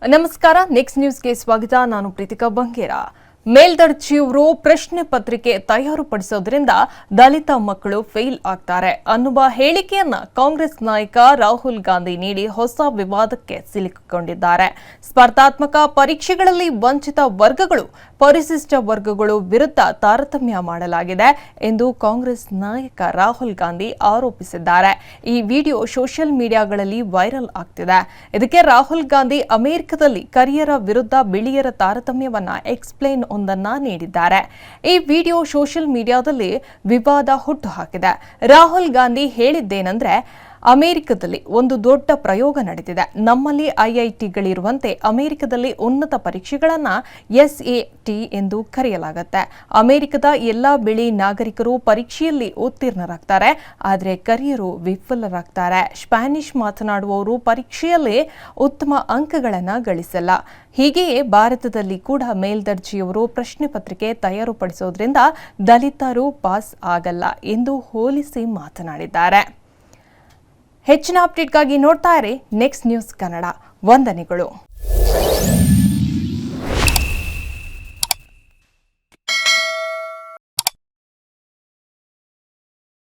ನಮಸ್ಕಾರ, ನೆಕ್ಸ್ಟ್ ನ್ಯೂಸ್ಗೆ ಸ್ವಾಗತ. ನಾನು ಪ್ರೀತಿಕಾ ಬಂಗೇರ. ಮೇಲ್ದರ್ಜೆಯವರು ಪ್ರಶ್ನೆ ಪತ್ರಿಕೆ ತಯಾರುಪಡಿಸೋದ್ರಿಂದ ದಲಿತ ಮಕ್ಕಳು ಫೇಲ್ ಆಗ್ತಾರೆ ಅನ್ನುವ ಹೇಳಿಕೆಯನ್ನ ಕಾಂಗ್ರೆಸ್ ನಾಯಕ ರಾಹುಲ್ ಗಾಂಧಿ ನೀಡಿ ಹೊಸ ವಿವಾದಕ್ಕೆ ಸಿಲುಕಿಕೊಂಡಿದ್ದಾರೆ. ಸ್ಪರ್ಧಾತ್ಮಕ ಪರೀಕ್ಷೆಗಳಲ್ಲಿ ವಂಚಿತ ವರ್ಗಗಳು, ಪರಿಶಿಷ್ಟ ವರ್ಗಗಳು ವಿರುದ್ಧ ತಾರತಮ್ಯ ಮಾಡಲಾಗಿದೆ ಎಂದು ಕಾಂಗ್ರೆಸ್ ನಾಯಕ ರಾಹುಲ್ ಗಾಂಧಿ ಆರೋಪಿಸಿದ್ದಾರೆ. ಈ ವಿಡಿಯೋ ಸೋಷಿಯಲ್ ಮೀಡಿಯಾಗಳಲ್ಲಿ ವೈರಲ್ ಆಗ್ತಿದೆ. ಇದಕ್ಕೆ ರಾಹುಲ್ ಗಾಂಧಿ ಅಮೆರಿಕದಲ್ಲಿ ಕರಿಯರ ವಿರುದ್ಧ ಬಿಳಿಯರ ತಾರತಮ್ಯವನ್ನ ಎಕ್ಸ್ಪ್ಲೇನ್ ಒಂದನ್ನ ನೀಡಿದ್ದಾರೆ. ಈ ವಿಡಿಯೋ ಸೋಷಿಯಲ್ ಮೀಡಿಯಾದಲ್ಲಿ ವಿವಾದ ಹುಟ್ಟುಹಾಕಿದೆ. ರಾಹುಲ್ ಗಾಂಧಿ ಹೇಳಿದ್ದೇನೆಂದ್ರೆ, ಅಮೆರಿಕದಲ್ಲಿ ಒಂದು ದೊಡ್ಡ ಪ್ರಯೋಗ ನಡೆದಿದೆ. ನಮ್ಮಲ್ಲಿ ಐಐಟಿಗಳಿರುವಂತೆ ಅಮೆರಿಕದಲ್ಲಿ ಉನ್ನತ ಪರೀಕ್ಷೆಗಳನ್ನು SAT ಎಂದು ಕರೆಯಲಾಗುತ್ತೆ. ಅಮೆರಿಕದ ಎಲ್ಲ ಬಿಳಿ ನಾಗರಿಕರು ಪರೀಕ್ಷೆಯಲ್ಲಿ ಉತ್ತೀರ್ಣರಾಗ್ತಾರೆ, ಆದರೆ ಕರಿಯರು ವಿಫಲರಾಗ್ತಾರೆ. ಸ್ಪ್ಯಾನಿಷ್ ಮಾತನಾಡುವವರು ಪರೀಕ್ಷೆಯಲ್ಲಿ ಉತ್ತಮ ಅಂಕಗಳನ್ನು ಗಳಿಸಲ್ಲ. ಹೀಗೆಯೇ ಭಾರತದಲ್ಲಿ ಕೂಡ ಮೇಲ್ದರ್ಜೆಯವರು ಪ್ರಶ್ನೆ ಪತ್ರಿಕೆ ತಯಾರುಪಡಿಸೋದ್ರಿಂದ ದಲಿತರು ಪಾಸ್ ಆಗಲ್ಲ ಎಂದು ಹೋಲಿಸಿ ಮಾತನಾಡಿದ್ದಾರೆ. ಹೆಚ್ಚಿನ ಅಪ್ಡೇಟ್ಗಾಗಿ ನೋಡ್ತಾ ಇರಿ ನೆಕ್ಸ್ಟ್ ನ್ಯೂಸ್ ಕನ್ನಡ. ವಂದನೆಗಳು.